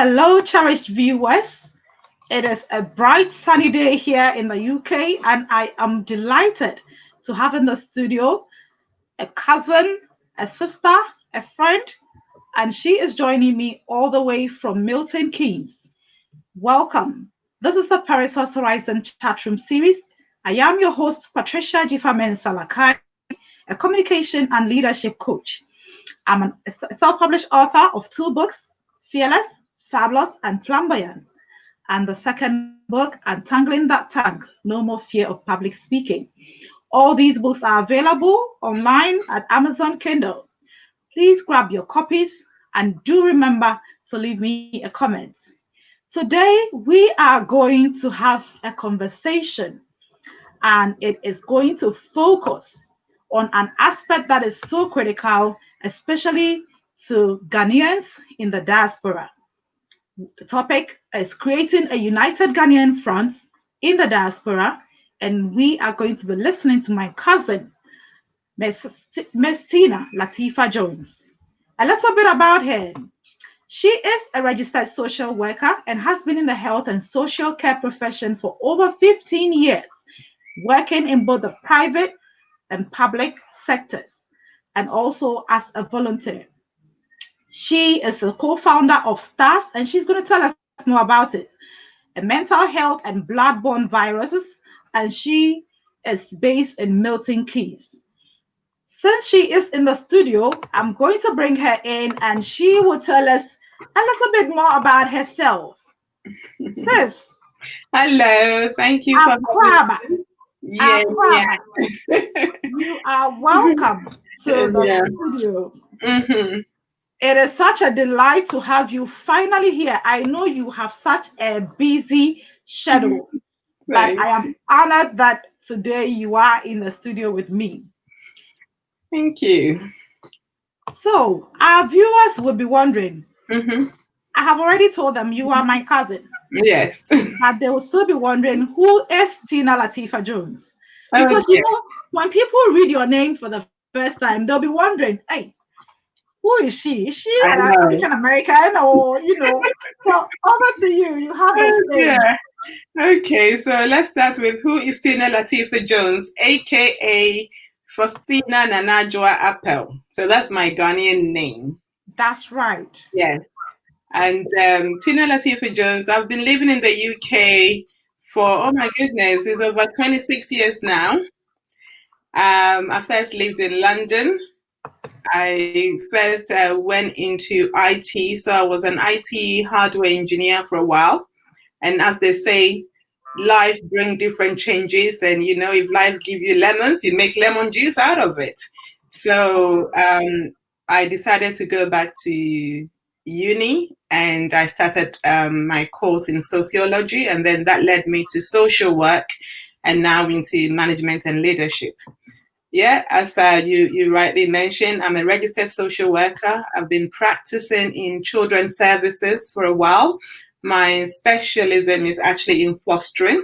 Hello, cherished viewers. It is a bright sunny day here in the UK, and I am delighted to have in the studio a cousin, a sister, a friend, and she is joining me all the way from Milton Keynes. Welcome. This is the Perissos Horizon Chatroom series. I am your host, Patricia Jifamen Salakai, a communication and leadership coach. I'm a self-published author of 2 books, Fearless, Fabulous, and Flamboyant. And the second book, Untangling That Tongue, No More Fear of Public Speaking. All these books are available online at Amazon Kindle. Please grab your copies and do remember to leave me a comment. Today, we are going to have a conversation, and it is going to focus on an aspect that is so critical, especially to Ghanaians in the diaspora. The topic is creating a United Ghanaian Front in the diaspora, and we are going to be listening to my cousin, Miss Tina Latifah Jones. A little bit about her. She is a registered social worker and has been in the health and social care profession for over 15 years, working in both the private and public sectors, and also as a volunteer. She is a co-founder of STass, and she's going to tell us more about it. A mental health and blood-borne viruses, and she is based in Milton Keynes. Since she is in the studio, I'm going to bring her in, and she will tell us a little bit more about herself. Sis. Hello, thank you for having me. Yeah. You are welcome to the studio. Mm-hmm. It is such a delight to have you finally here. I know you have such a busy schedule, but I am honored that today you are in the studio with me. Thank you. So, our viewers will be wondering, I have already told them you are my cousin. Yes. But they will still be wondering, who is Tina Latifah Jones? Because, you know, when people read your name for the first time, they'll be wondering, hey, who is she? Is she an African American or, you know? So over to you. You have the stage. Yeah. Okay, so let's start with who is Tina Latifah Jones, aka Faustina Nanajua Appel. So that's my Ghanaian name. That's right. Yes. And Tina Latifah Jones, I've been living in the UK for, oh my goodness, it's over 26 years now. I first lived in London. I first went into IT, so I was an IT hardware engineer for a while. And as they say, life brings different changes, and you know, if life gives you lemons, you make lemon juice out of it. So I decided to go back to uni, and I started my course in sociology, and then that led me to social work, and now into management and leadership. Yeah, as you rightly mentioned, I'm a registered social worker. I've been practicing in children's services for a while. My specialism is actually in fostering.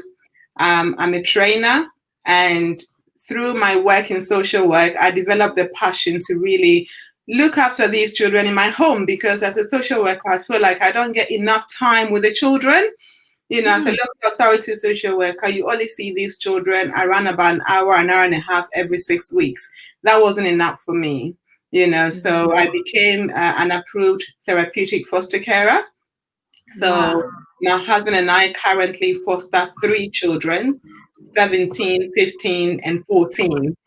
I'm a trainer, and through my work in social work, I developed the passion to really look after these children in my home, because as a social worker, I feel like I don't get enough time with the children. You know, as a local authority social worker, you only see these children around about an hour and a half every 6 weeks. That wasn't enough for me, you know, so I became an approved therapeutic foster carer. So my husband and I currently foster 3 children, 17, 15, and 14.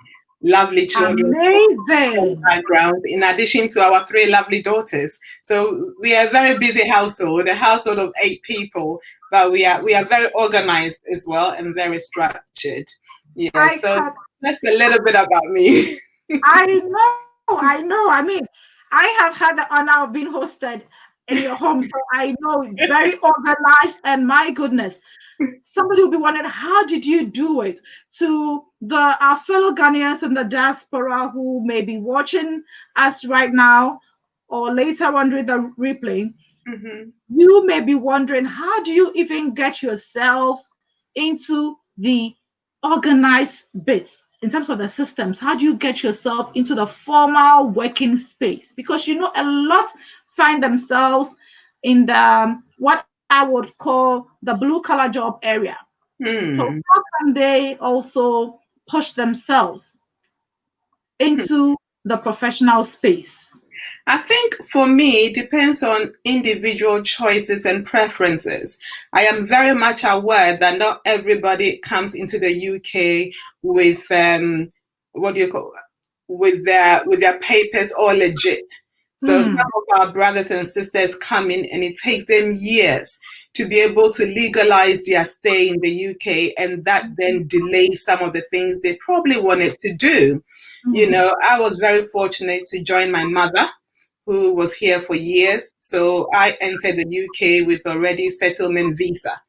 Lovely children. Amazing. Backgrounds, in addition to our 3 lovely daughters. So we are a very busy household, a household of 8 people, but we are very organized as well and very structured. Yeah, so that's a little bit about me. I know. I mean, I have had the honor of being hosted in your home, so I know very organized, and my goodness, somebody will be wondering, how did you do it? To our fellow Ghanaians in the diaspora who may be watching us right now or later on during the replay, you may be wondering, how do you even get yourself into the organized bits in terms of the systems? How do you get yourself into the formal working space? Because you know, a lot find themselves in the what I would call the blue collar job area. So Hmm. how can they also push themselves Hmm. into the professional space? I think for me, it depends on individual choices and preferences. I am very much aware that not everybody comes into the UK with what do you call with their papers all legit. So some Hmm. of our brothers and sisters come in and it takes them years to be able to legalize their stay in the UK, and that then delays some of the things they probably wanted to do. You Hmm. know, I was very fortunate to join my mother who was here for years. So I entered the UK with already settlement visa.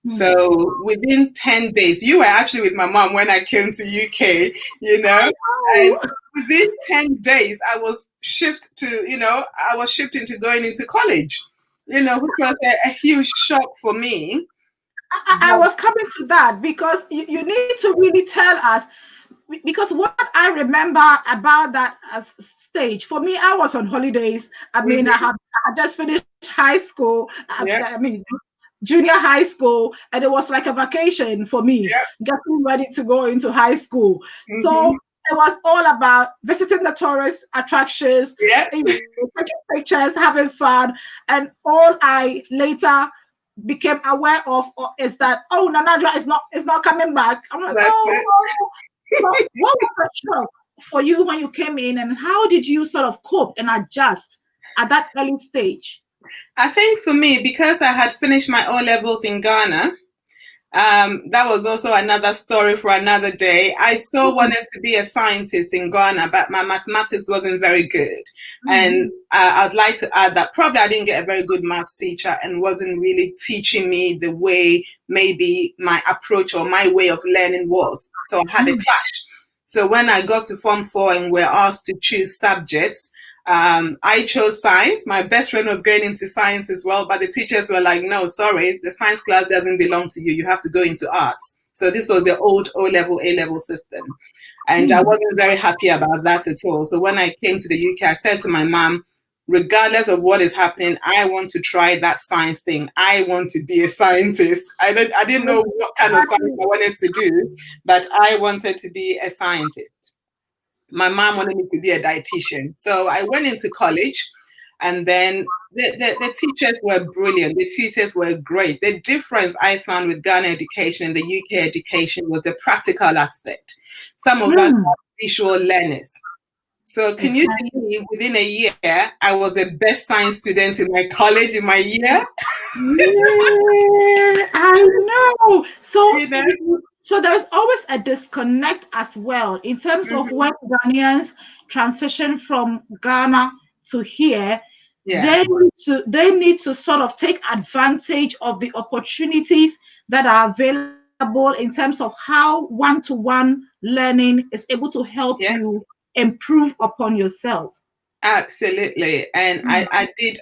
Hmm. So within 10 days, you were actually with my mom when I came to UK, you know, I and know. within 10 days, I was shipped into going into college, which was a huge shock for me. I But was coming to that because you need to really tell us, because what I remember about that stage, for me, I was on holidays. I mean, mhm, I had just finished high school. yeah, I mean, junior high school, and it was like a vacation for me, yeah, getting ready to go into high school. So hmm, it was all about visiting the tourist attractions, yes, taking pictures, having fun, and all I later became aware of is that, oh, Nanadra is not coming back. I'm like, that's oh, it. oh. So what was the shock for you when you came in, and how did you sort of cope and adjust at that early stage? I think for me, because I had finished my O levels in Ghana, that was also another story for another day. I still Mm, wanted to be a scientist in Ghana, but my mathematics wasn't very good. mm, And I'd like to add that probably I didn't get a very good maths teacher and wasn't really teaching me the way maybe my approach or my way of learning was. So I had a mm, clash. So when I got to Form 4 and were asked to choose subjects, I chose science. My best friend was going into science as well, but the teachers were like, no, sorry, the science class doesn't belong to you. You have to go into arts. So this was the old O level, A level system. And I mm. wasn't very happy about that at all. So when I came to the UK, I said to my mom, regardless of what is happening, I want to try that science thing. I want to be a scientist. I didn't know what kind of science Exactly. I wanted to do, but I wanted to be a scientist. My mom wanted me to be a dietitian. So I went into college, and then the teachers were brilliant. The tutors were great. The difference I found with Ghana education and the UK education was the practical aspect. Some of us Mm, are visual learners. So can you exactly. believe within a year, I was the best science student in my college in my year? Yeah, I know. You know? So there's always a disconnect as well in terms of Mhm. when Ghanaians transition from Ghana to here. Yeah, They need to sort of take advantage of the opportunities that are available in terms of how one-to-one learning is able to help yeah. you improve upon yourself. Absolutely. And Mm,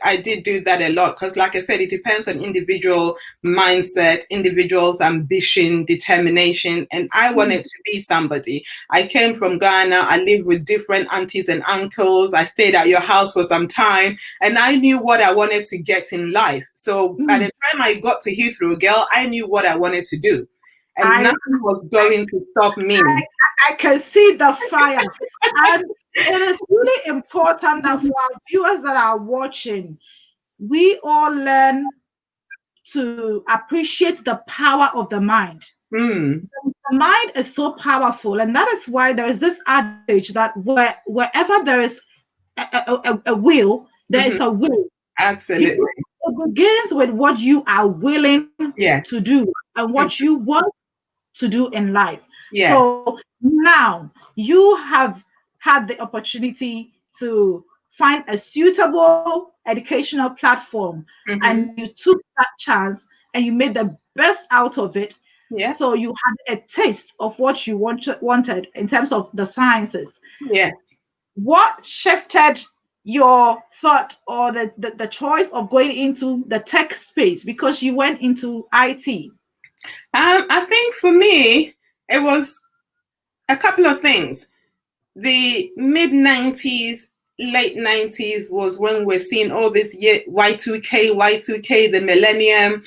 I did do that a lot because like I said, it depends on individual mindset, individual's ambition, determination. And I mm, wanted to be somebody. I came from Ghana. I lived with different aunties and uncles. I stayed at your house for some time and I knew what I wanted to get in life. So by the mm. time I got to Heathrow, girl, I knew what I wanted to do. And I nothing was going to stop me. I can see the fire. And it is really important that for our viewers that are watching, we all learn to appreciate the power of the mind. Hmm. The mind is so powerful, and that is why there is this adage that wherever there is a will, there is Hmm. a will. Absolutely. It begins with what you are willing to Yes. do and what you want to do in life. Yes. So now you have had the opportunity to find a suitable educational platform and Hmm. you took that chance and you made the best out of it. Yeah. So you had a taste of what you wanted in terms of the sciences. Yes. What shifted your thought or the choice of going into the tech space because you went into IT? I think for me, it was a couple of things. The mid 90s late 90s was when we're seeing all this Y2K, the millennium,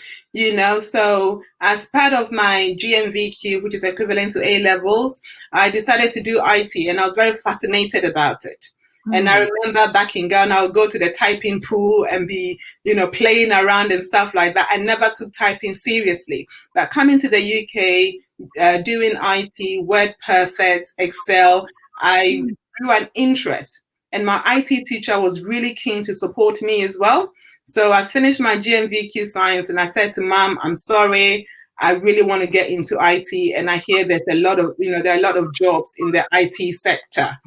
So as part of my GMVQ, which is equivalent to A levels, I decided to do IT, and I was very fascinated about it. And I remember back in Ghana, I would go to the typing pool and be, playing around and stuff like that. I never took typing seriously. But coming to the UK, doing IT, Word Perfect, Excel, I grew an interest. And my IT teacher was really keen to support me as well. So I finished my GMVQ science and I said to Mom, I'm sorry, I really want to get into IT. And I hear there's a lot of, there are a lot of jobs in the IT sector,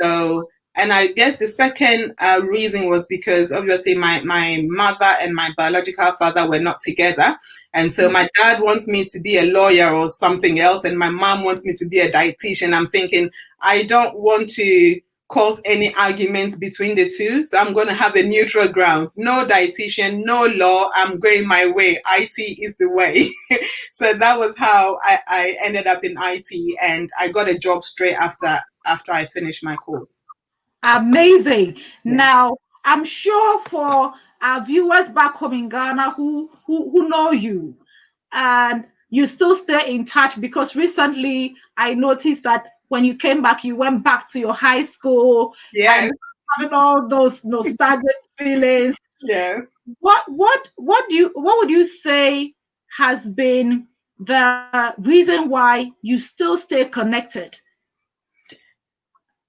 so, and I guess the second reason was because obviously my mother and my biological father were not together. And so my dad wants me to be a lawyer or something else, and my mom wants me to be a dietitian. I'm thinking, I don't want to cause any arguments between the two. So I'm going to have a neutral grounds. No dietitian, no law. I'm going my way. IT is the way. So that was how I ended up in IT, and I got a job straight after I finished my course. Amazing. Yeah. Now, I'm sure for our viewers back home in Ghana who know you, and you still stay in touch, because recently I noticed that when you came back, you went back to your high school, and having all those nostalgic feelings. Yeah. What would you say has been the reason why you still stay connected?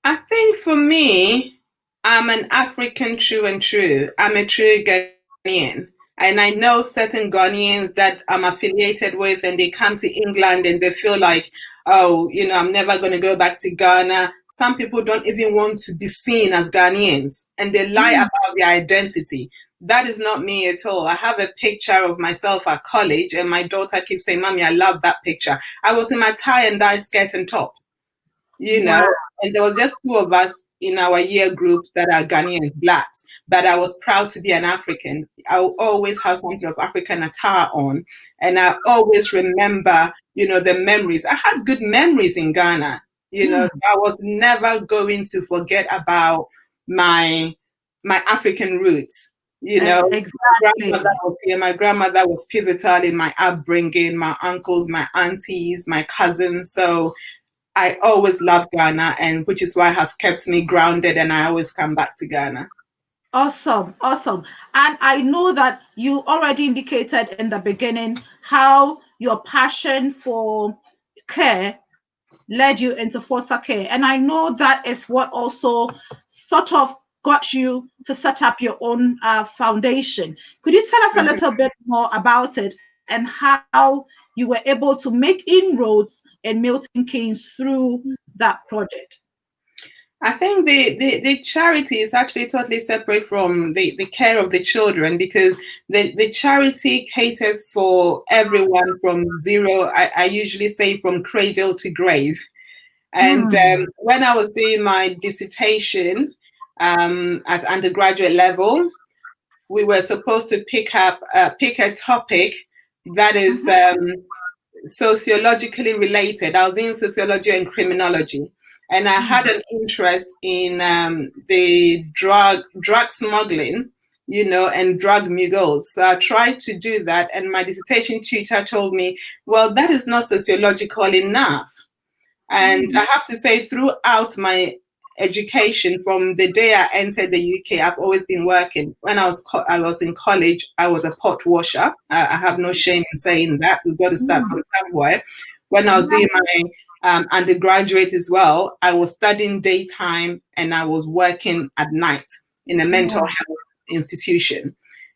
I think for me, I'm an African true and true. I'm a true Ghanaian. And I know certain Ghanaians that I'm affiliated with, and they come to England and they feel like, oh, I'm never going to go back to Ghana. Some people don't even want to be seen as Ghanaians, and they lie about their identity. That is not me at all. I have a picture of myself at college, and my daughter keeps saying, Mommy, I love that picture. I was in my tie and dye skirt and top, Wow. And there was just two of us in our year group that are Ghanaians, blacks. But I was proud to be an African. I will always have something of African attire on. And I always remember, the memories. I had good memories in Ghana, so I was never going to forget about my African roots. Exactly. My grandmother was pivotal in my upbringing, my uncles, my aunties, my cousins. So I always love Ghana, and which is why it has kept me grounded, and I always come back to Ghana. Awesome. And I know that you already indicated in the beginning how your passion for care led you into foster care. And I know that is what also sort of got you to set up your own foundation. Could you tell us a little bit more about it and how you were able to make inroads in Milton Keynes through that project? I think the charity is actually totally separate from the care of the children, because the charity caters for everyone from zero. I usually say from cradle to grave. And when I was doing my dissertation at undergraduate level, we were supposed to pick a topic that is sociologically related. I was in sociology and criminology, and I had an interest in the drug smuggling, and drug muggles. So I tried to do that, and my dissertation tutor told me, well, that is not sociological enough. And I have to say, throughout my education, from the day I entered the UK, I've always been working. When I was in college, I was a pot washer. I have no shame in saying that. We've got to start from somewhere. When I was doing my undergraduate as well, I was studying daytime and I was working at night in a mental health institution.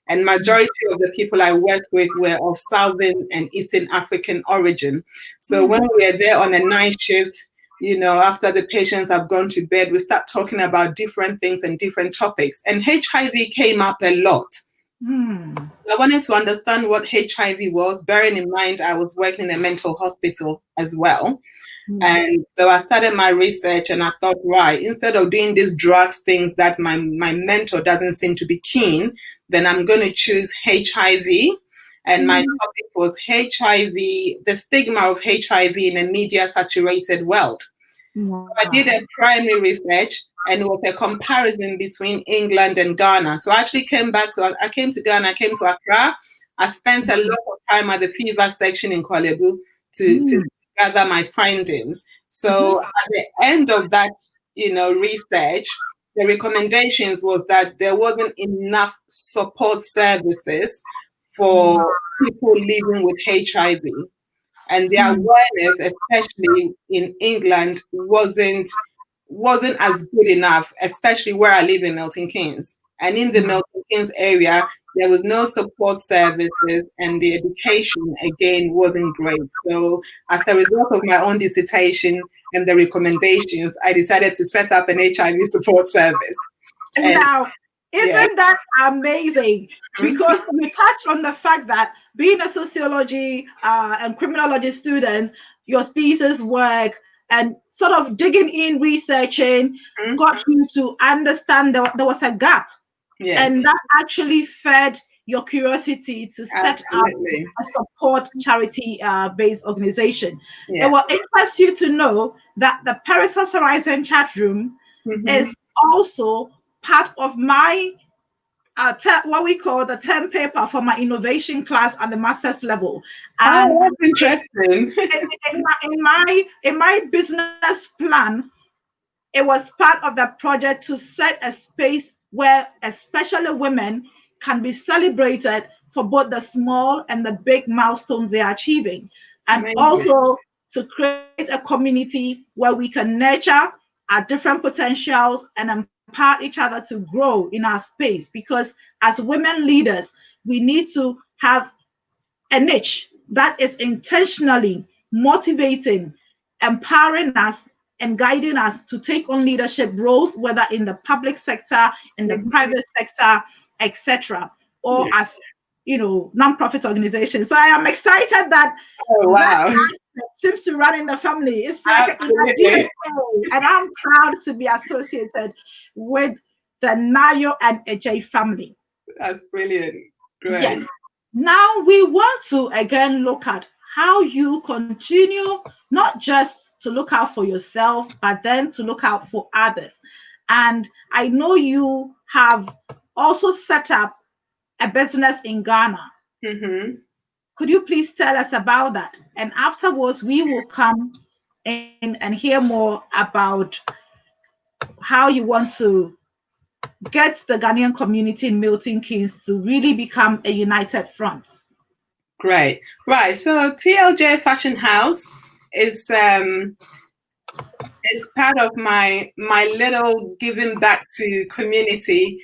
And majority of the people I worked with were of Southern and Eastern African origin. So when we are there on a night shift, after the patients have gone to bed, we start talking about different things and different topics. And HIV came up a lot. I wanted to understand what HIV was, bearing in mind I was working in a mental hospital as well. And so I started my research, and I thought, right, instead of doing these drugs things that my mentor doesn't seem to be keen, then I'm going to choose HIV. And my topic was HIV, the stigma of HIV in a media saturated world. So I did a primary research. and it was a comparison between England and Ghana. So I actually came to Ghana, I came to Accra. I spent a lot of time at the fever section in Kolebu to gather my findings. So at the end of that, research, the recommendations was that there wasn't enough support services for people living with HIV. And the awareness, especially in England, wasn't as good enough, especially where I live in Milton Keynes. And in the Milton Keynes area, there was no support services, and the education again wasn't great. So as a result of my own dissertation and the recommendations, I decided to set up an HIV support service. And now, isn't that amazing? Because we touched on the fact that being a sociology and criminology student, your thesis work and sort of digging in, researching, got you to understand there was a gap. Yes. And that actually fed your curiosity to set up a support charity-based organization. Yeah. It will interest you to know that the Perissos Horizon chat room is also part of my what we call the term paper for my innovation class at the master's level. And that's interesting. in my business plan, it was part of the project to set a space where especially women can be celebrated for both the small and the big milestones they are achieving. And also to create a community where we can nurture our different potentials and empower each other to grow in our space. Because as women leaders, we need to have a niche that is intentionally motivating, empowering us, and guiding us to take on leadership roles, whether in the public sector, in the private sector, etc., or as non-profit organizations. So I am excited that that seems to run in the family. It's like DNA, and I'm proud to be associated with the Nayo and Ejay family. That's brilliant. Great. Yes. Now we want to again look at how you continue not just to look out for yourself, but then to look out for others. And I know you have also set up a business in Ghana. Could you please tell us about that? And afterwards, we will come in and hear more about how you want to get the Ghanaian community in Milton Keynes to really become a united front. Great. Right. So TLJ Fashion House is part of my little giving back to community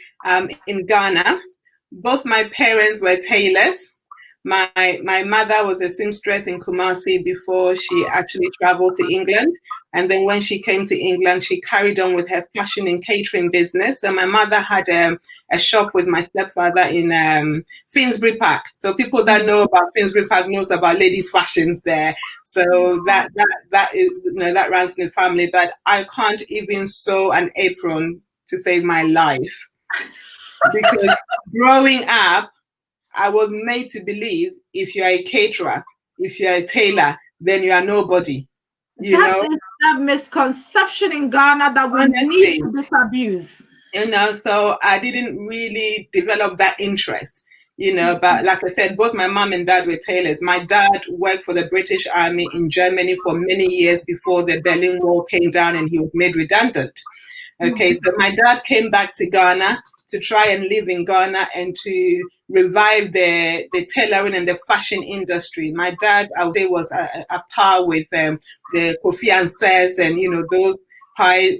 in Ghana. Both my parents were tailors. My mother was a seamstress in Kumasi before she actually traveled to England. And then when she came to England, she carried on with her fashion and catering business. So my mother had a shop with my stepfather in Finsbury Park. So people that know about Finsbury Park knows about ladies' fashions there. So that is that runs in the family. But I can't even sew an apron to save my life, because growing up, I was made to believe if you are a caterer, if you are a tailor, then you are nobody. That is a misconception in Ghana that we need to disabuse. So I didn't really develop that interest, but like I said, both my mom and dad were tailors. My dad worked for the British Army in Germany for many years before the Berlin Wall came down and he was made redundant. Okay, so my dad came back to Ghana to try and live in Ghana and to revive the tailoring and the fashion industry. My dad, I would say, was a par with the Kofi and STass and, those high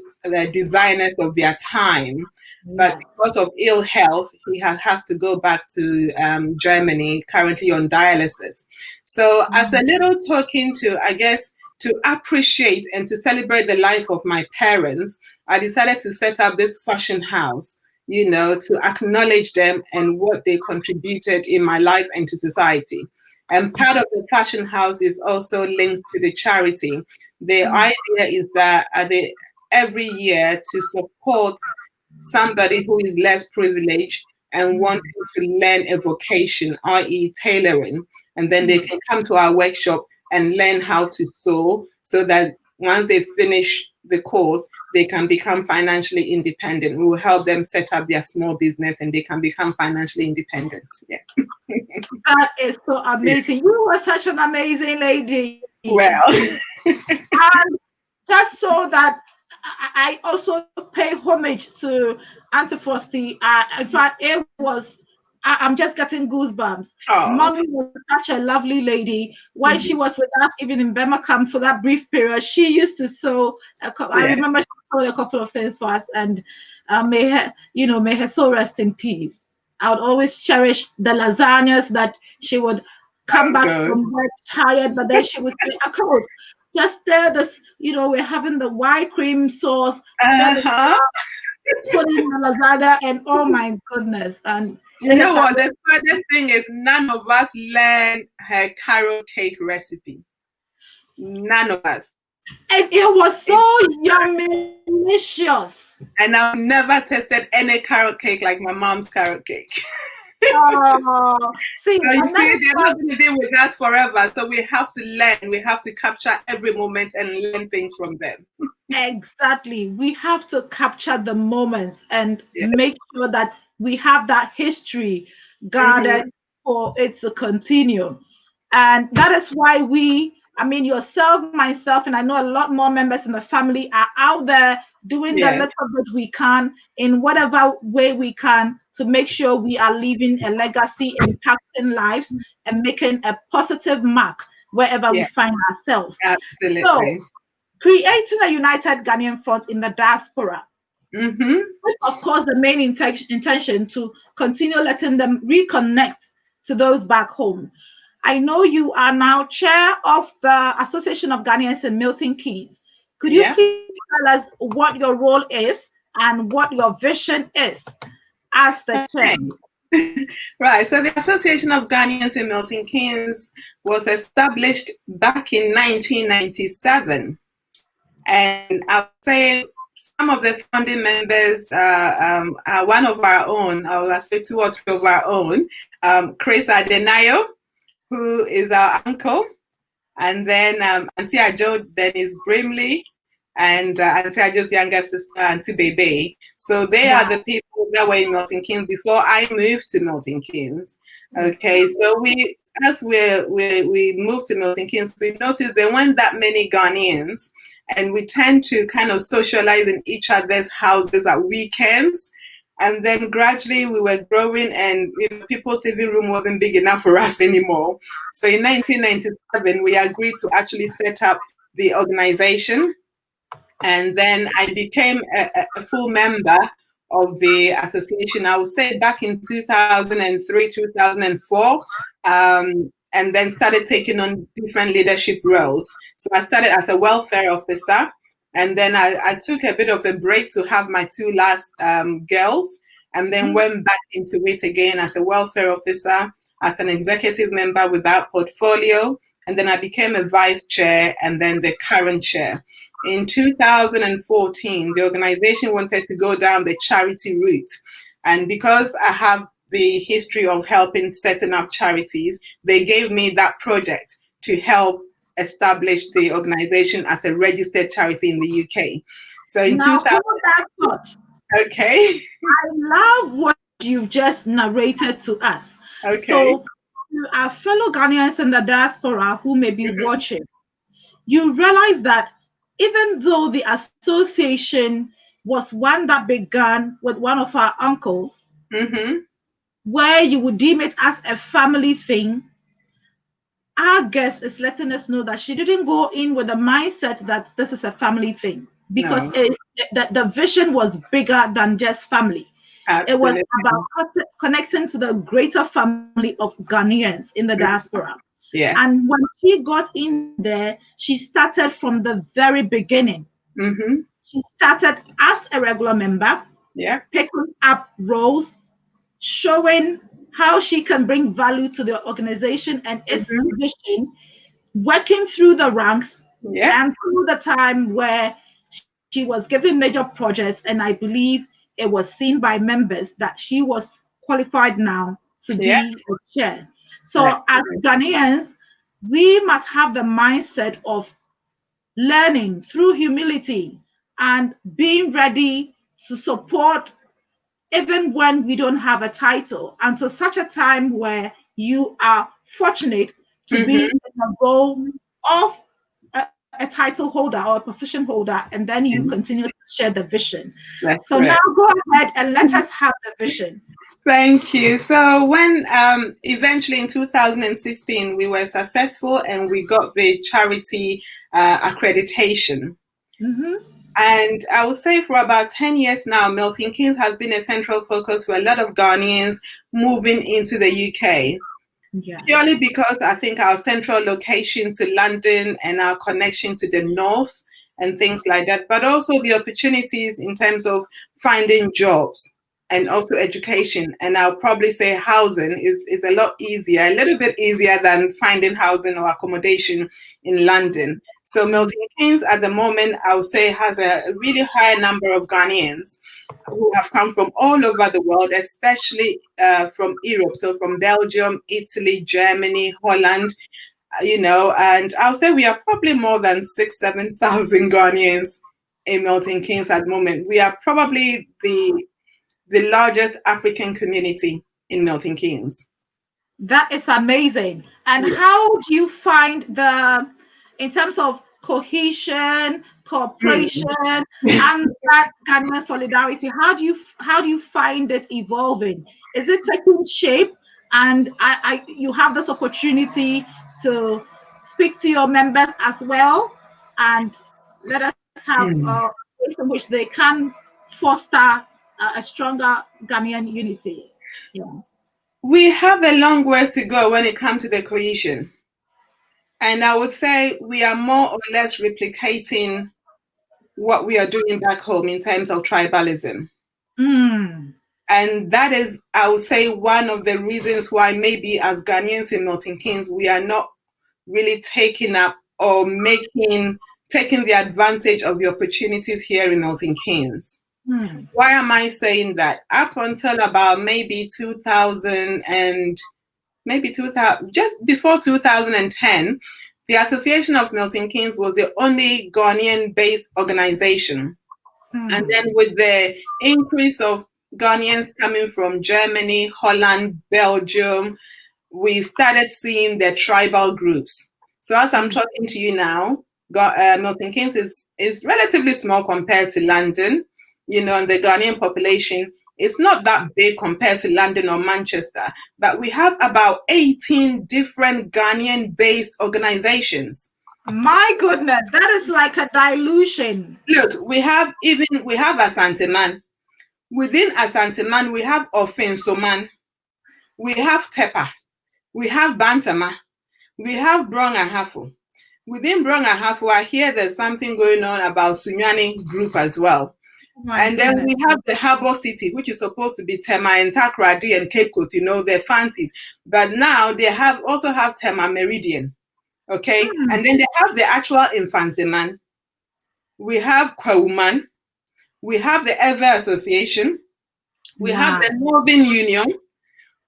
designers of their time. But because of ill health, he has to go back to Germany, currently on dialysis. So as a little token to appreciate and to celebrate the life of my parents, I decided to set up this fashion house, to acknowledge them and what they contributed in my life and to society. And part of the fashion house is also linked to the charity. The idea is that every year to support somebody who is less privileged and wanting to learn a vocation, i.e. tailoring, and then they can come to our workshop and learn how to sew, so that once they finish the course, they can become financially independent. We will help them set up their small business and they can become financially independent. Yeah. That is so amazing. You were such an amazing lady. Well, And just so that I also pay homage to Auntie Fosti. In fact, it was, I'm just getting goosebumps. oh, Mommy was such a lovely lady. While she was with us, even in Birmingham for that brief period, she used to sew. I yeah. remember she sewed a couple of things for us, and may her soul rest in peace. I would always cherish the lasagnas that she would come Oh, back God. from work tired, but then she would say, "Of course, just stir this, we're having the white cream sauce, stir the Uh-huh. put in the lasagna, and oh my goodness." And You know what? The saddest thing is none of us learned her carrot cake recipe. None of us. it was so It's yummy, delicious. and I've never tasted any carrot cake like my mom's carrot cake. See, So you and that see, is they're why not going to be with us forever. So we have to learn. We have to capture every moment and learn things from them. exactly, we have to capture the moments and Yeah. make sure that we have that history Mm-hmm. guarded for it to continue. And that is why yourself, myself, and I know a lot more members in the family are out there doing the Yeah. little bit we can in whatever way we can to make sure we are leaving a legacy, impacting lives, and making a positive mark wherever we Yeah. find ourselves. So, Absolutely. creating a United Ghanaian Front in the diaspora, Mm-hmm. with, of course, the main intention to continue letting them reconnect to those back home. I know you are now chair of the Association of Ghanaians in Milton Keynes. Could you Yeah. please tell us what your role is and what your vision is as the chair? Okay. Right. So the Association of Ghanaians in Milton Keynes was established back in 1997. And I would say some of the founding members are one of our own, I will say 2 or 3 of our own. Chris Adenayo, who is our uncle, and then Auntie Ajo Dennis Brimley, and Auntie Ajo's younger sister, Auntie Bebe. So they are the people that were in Milton Keynes before I moved to Milton Keynes. Okay, so as we moved to Milton Keynes, we noticed there weren't that many Ghanaians, and we tend to kind of socialize in each other's houses at weekends. And then gradually we were growing, and people's living room wasn't big enough for us anymore. So in 1997, we agreed to actually set up the organization. And then I became a full member of the association, I would say back in 2003, 2004. And then started taking on different leadership roles. So I started as a welfare officer, and then I took a bit of a break to have my 2 last girls, and then went back into it again as a welfare officer, as an executive member without portfolio, and then I became a vice chair and then the current chair. In 2014, the organization wanted to go down the charity route, and because I have the history of helping setting up charities, they gave me that project to help establish the organization as a registered charity in the UK. So in Now, 2000, hold that thought. okay, I love what you've just narrated to us. okay, So, to our fellow Ghanaians in the diaspora who may be watching, you realize that even though the association was one that began with one of our uncles, where you would deem it as a family thing, our guest is letting us know that she didn't go in with the mindset that this is a family thing, because no, the vision was bigger than just family. It was absolutely, about connecting to the greater family of Ghanaians in the diaspora. yeah, And when she got in there, she started from the very beginning. She started as a regular member, yeah, picking up roles, showing how she can bring value to the organization and its vision, working through the ranks, yeah, and through the time where she was given major projects. And I believe it was seen by members that she was qualified now to yeah, be a chair. So, as Ghanaians, we must have the mindset of learning through humility and being ready to support even when we don't have a title, until such a time where you are fortunate to be Mm-hmm. in a role of a title holder or a position holder, and then you continue to share the vision. That's So now correct. go ahead and let us have the vision. Thank you. So when eventually in 2016 we were successful and we got the charity accreditation. Mm-hmm. And I would say for about 10 years now, Milton Keynes has been a central focus for a lot of Ghanaians moving into the UK. Yes. Purely because I think our central location to London and our connection to the north and things like that, but also the opportunities in terms of finding jobs and also education. And I'll probably say housing is a lot easier, a little bit easier than finding housing or accommodation in London. So Milton Keynes at the moment, I would say, has a really high number of Ghanaians who have come from all over the world, especially from Europe, so from Belgium, Italy, Germany, Holland, and I'll say we are probably more than 7,000 Ghanaians in Milton Keynes at the moment. We are probably the largest African community in Milton Keynes. That is amazing. And Yeah. how do you find in terms of cohesion, cooperation, and that Ghanaian solidarity? How do you find it evolving? Is it taking shape? And you have this opportunity to speak to your members as well, and let us have ways in which they can foster a stronger Ghanaian unity. Yeah. We have a long way to go when it comes to the cohesion. And I would say we are more or less replicating what we are doing back home in terms of tribalism. Mm. And that is, I would say, one of the reasons why maybe as Ghanaians in Milton Keynes, we are not really taking up or taking the advantage of the opportunities here in Milton Keynes. Mm. Why am I saying that? Up until about maybe 2000 and maybe 2000, just before 2010, the Association of Milton Keynes was the only Ghanaian-based organization. And Mm. then with the increase of Ghanaians coming from Germany, Holland, Belgium, we started seeing the tribal groups. So as I'm talking to you now, Milton Keynes is relatively small compared to London, and the Ghanaian population is not that big compared to London or Manchester, but we have about 18 different Ghanaian-based organizations. My goodness, that is like a dilution. Look, we have Asante Man. Within Asante Man, we have Ofinsoman. We have Tepa. We have Bantama. We have Bourne and Hafu. Within Bourne and Hafu, I hear there's something going on about Sunyani group as well. And then we have the Harbour City, which is supposed to be Tema and Takrady and Cape Coast, they're fancies. But now they also have Tema Meridian. Okay. And then they have the actual Infanteman. We have Kwauman. We have the Ever Association. We have the Northern Union.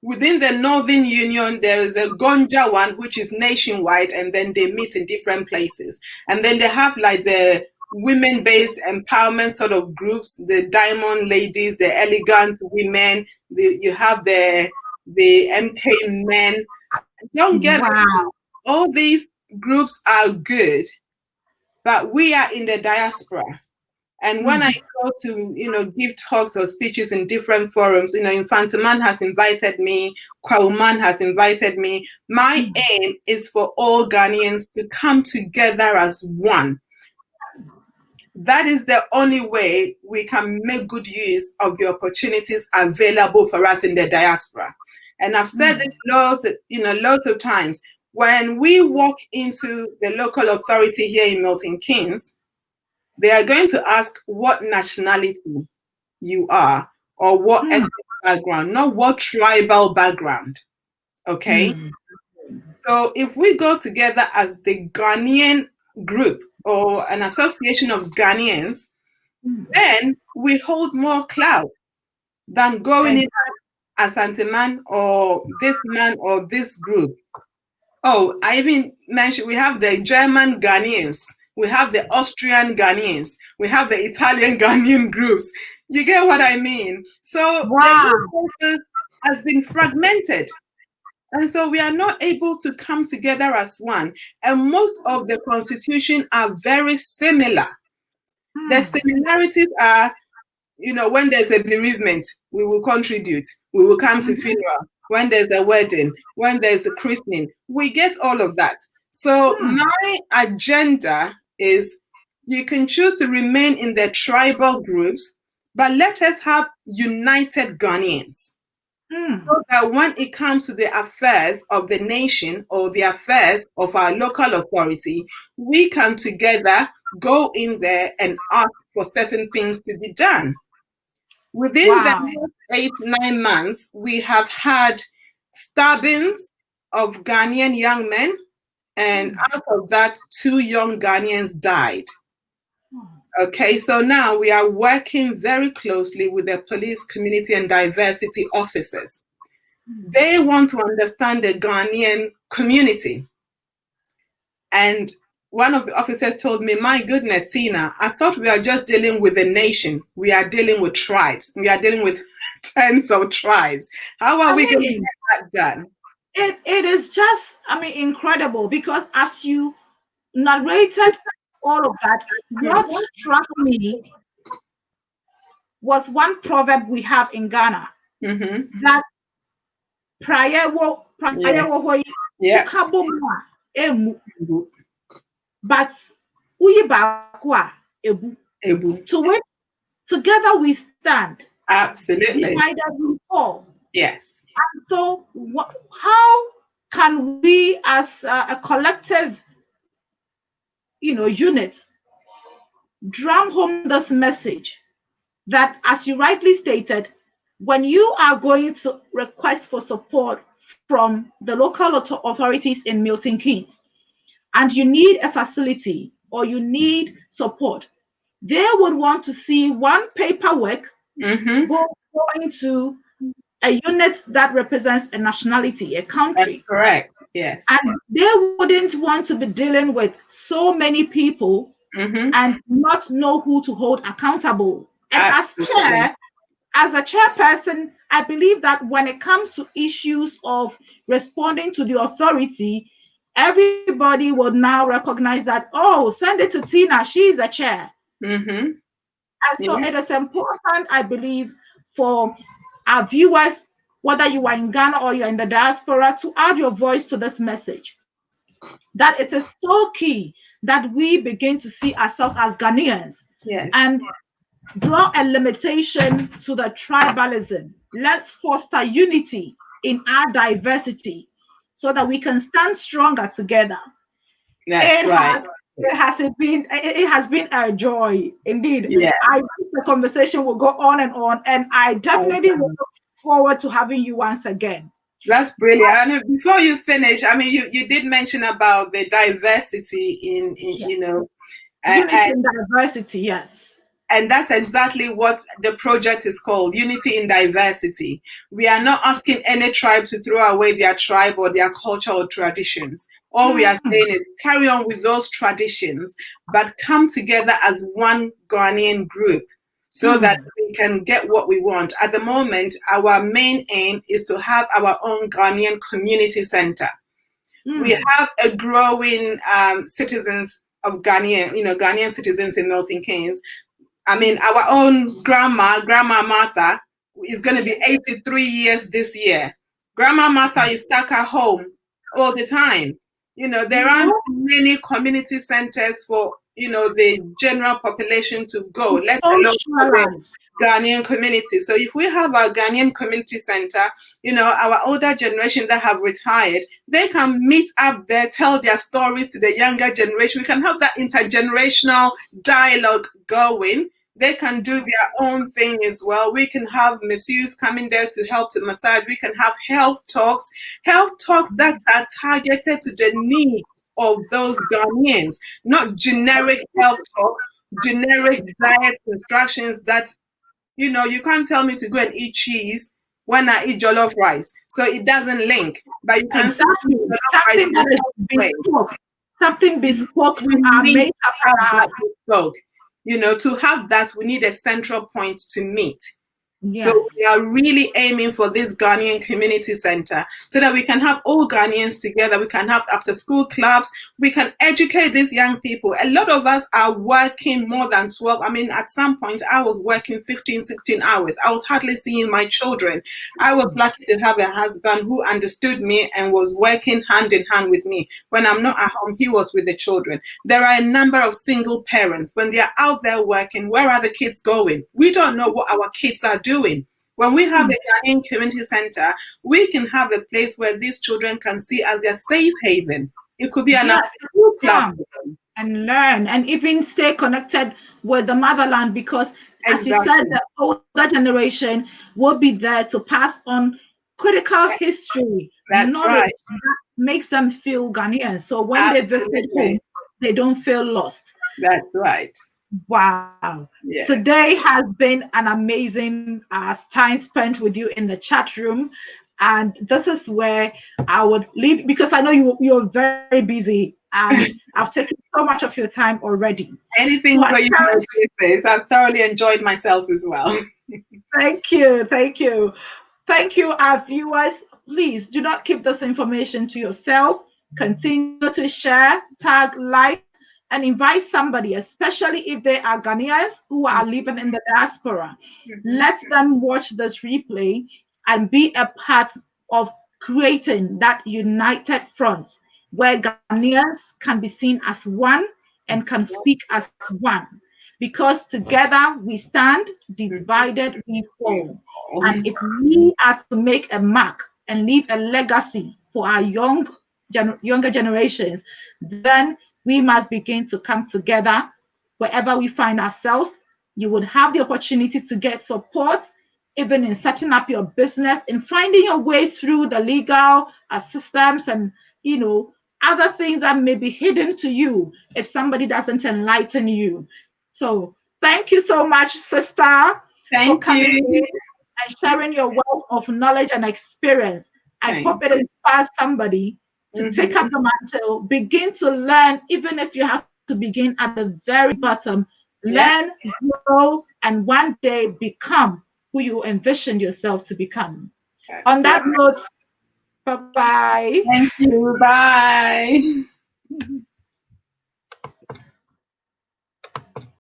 Within the Northern Union, there is a Gonja one, which is nationwide, and then they meet in different places. And then they have like the women-based empowerment sort of groups, the Diamond Ladies, the Elegant Women, you have the MK Men. Don't get me wrong, all these groups are good, but we are in the diaspora. And when I go to, give talks or speeches in different forums, Infanteman has invited me, Kwauman has invited me. My aim is for all Ghanaians to come together as one. That is the only way we can make good use of the opportunities available for us in the diaspora. And I've said this loads of times. When we walk into the local authority here in Milton Keynes, they are going to ask what nationality you are or what ethnic background, not what tribal background. Okay? So if we go together as the Ghanaian group or an association of Ghanaians, then we hold more clout than going in as Asante-man or this group. Oh, I even mentioned we have the German Ghanaians. we have the Austrian Ghanaians, we have the Italian Ghanaian groups. You get what I mean? So Wow. the process has been fragmented. And so we are not able to come together as one. And most of the constitution are very similar. The similarities are, when there's a bereavement, we will contribute. We will come to funeral. When there's a wedding, when there's a christening, we get all of that. So my agenda is you can choose to remain in the tribal groups, but let us have united Ghanaians. So that when it comes to the affairs of the nation or the affairs of our local authority, we can together go in there and ask for certain things to be done. Within the 8-9 months, we have had stabbings of Ghanaian young men, and out of that, 2 young Ghanaians died. Okay, so now we are working very closely with the police, community, and diversity officers. They want to understand the Ghanaian community. And one of the officers told me, my goodness, Tina, I thought we are just dealing with a nation. We are dealing with tribes. We are dealing with tens of tribes. How are we going to get that done? It is just, incredible, because as you narrated all of that, what struck me was one proverb we have in Ghana, that but to which together we stand. Absolutely. Divided we fall. Yes. And so how can we as a collective unit drum home this message that, as you rightly stated, when you are going to request for support from the local authorities in Milton Keynes, and you need a facility or you need support, they would want to see one paperwork going to a unit that represents a nationality, a country. That's correct. Yes. And they wouldn't want to be dealing with so many people and not know who to hold accountable. And as a chairperson, I believe that when it comes to issues of responding to the authority, everybody would now recognize that, send it to Tina, she's the chair. And so it is important, I believe, for our viewers, whether you are in Ghana or you're in the diaspora, to add your voice to this message. That it is so key that we begin to see ourselves as Ghanaians and draw a limitation to the tribalism. Let's foster unity in our diversity so that we can stand stronger together. That's right. It has been a joy indeed. Yeah. I think the conversation will go on, and I definitely will look forward to having you once again. That's brilliant. And before you finish, you did mention about the diversity in unity and diversity, yes. And that's exactly what the project is called, Unity in Diversity. We are not asking any tribe to throw away their tribe or their culture or traditions. All we are saying is carry on with those traditions, but come together as one Ghanaian group so that we can get what we want. At the moment, our main aim is to have our own Ghanaian community center. We have a growing citizens of Ghanaian citizens in Milton Keynes. Our own Grandma Martha, is going to be 83 years this year. Grandma Martha is stuck at home all the time. There aren't many community centers for, the general population to go, let alone the Ghanaian community. So if we have our Ghanaian community center, our older generation that have retired, they can meet up there, tell their stories to the younger generation. We can have that intergenerational dialogue going. They can do their own thing as well. We can have masseurs coming there to help to massage. We can have health talks that are targeted to the needs of those Ghanaians, not generic health talk, generic diet instructions that, you can't tell me to go and eat cheese when I eat jollof rice. So it doesn't link. But you can something that is bespoke. Something bespoke to We our need to makeup have and our, that bespoke. To have that, we need a central point to meet. So yes. we are really aiming for this Ghanaian community center so that we can have all Ghanaians together. We can have after school clubs. We can educate these young people. A lot of us are working more than 12. I mean, at some point I was working 15, 16 hours. I was hardly seeing my children. I was lucky to have a husband who understood me and was working hand in hand with me. When I'm not at home, he was with the children. There are a number of single parents. When they are out there working, where are the kids going? We don't know what our kids are doing. When we have a Ghanaian community center, we can have a place where these children can see as their safe haven. It could be an after-school club for them. And learn and even stay connected with the motherland, because as you said, Exactly. the older generation will be there to pass on critical history That's knowledge right. that makes them feel Ghanaian. So when they visit home, Absolutely. they don't feel lost. That's right. Wow. Yeah. Today has been an amazing time spent with you in the chat room. And this is where I would leave, because I know you're very busy and I've taken so much of your time already. Anything So for you, my princess. I've thoroughly enjoyed myself as well. thank you. Thank you. Thank you, our viewers. Please do not keep this information to yourself. Continue to share, tag, like, and invite somebody, especially if they are Ghanaians who are living in the diaspora. Let them watch this replay and be a part of creating that united front where Ghanaians can be seen as one and can speak as one. Because together we stand, divided we fall. And if we are to make a mark and leave a legacy for our younger generations, then we must begin to come together wherever we find ourselves. You would have the opportunity to get support, even in setting up your business, in finding your way through the legal systems and, other things that may be hidden to you if somebody doesn't enlighten you. So thank you so much, sister, for Thank coming in you. and sharing your wealth of knowledge and experience. I hope it inspires somebody to take up the mantle, begin to learn, even if you have to begin at the very bottom. Yeah. Learn, grow, and one day become who you envisioned yourself to become. That's On that right. note, bye-bye. Thank you. Bye.